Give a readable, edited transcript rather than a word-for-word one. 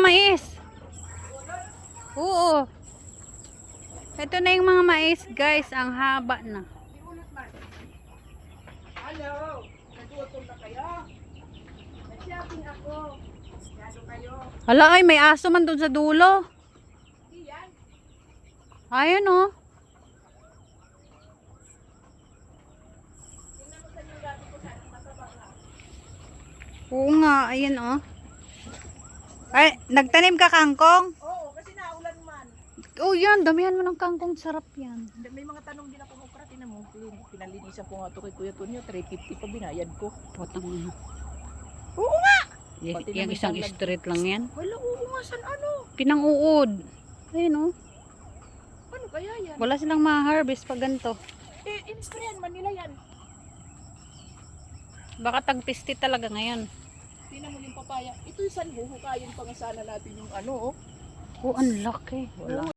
mais. Oo. Ito na yung mga mais, guys. Ang haba na. Hello! Nagutol na kayo? Nag-shopping ako. Masyado kayo. Hala ay, may aso man doon sa dulo. Hindi yan. Ayun oh. Tingnan mo sa yung gabi ko sana. Matabang na. Oo nga, ayun oh. Ay, nagtanim ka kangkong? Oo, kasi naulan man. Oh yan, damihan mo ng kangkong. Sarap yan. May mga tanong din ako okra. Tinan mo. Pinalinisan ko nga ito kay Kuya Tonyo. 350 pa binayad ko. Potang na. Oo nga! Pati Yung na may isang tanglad. street lang yan. Wala, oo nga. San ano? Pinang-uod. Ayun oh. Ano kaya yan? Wala silang ma-harvest pag ganito. In-sprayan man nila yan. Baka tagpisti talaga ngayon. Tingnan mo yung papaya. Ito yung sanho. Hukayin pa nga sana natin yung ano, oh. Oh, ang laki. Wala.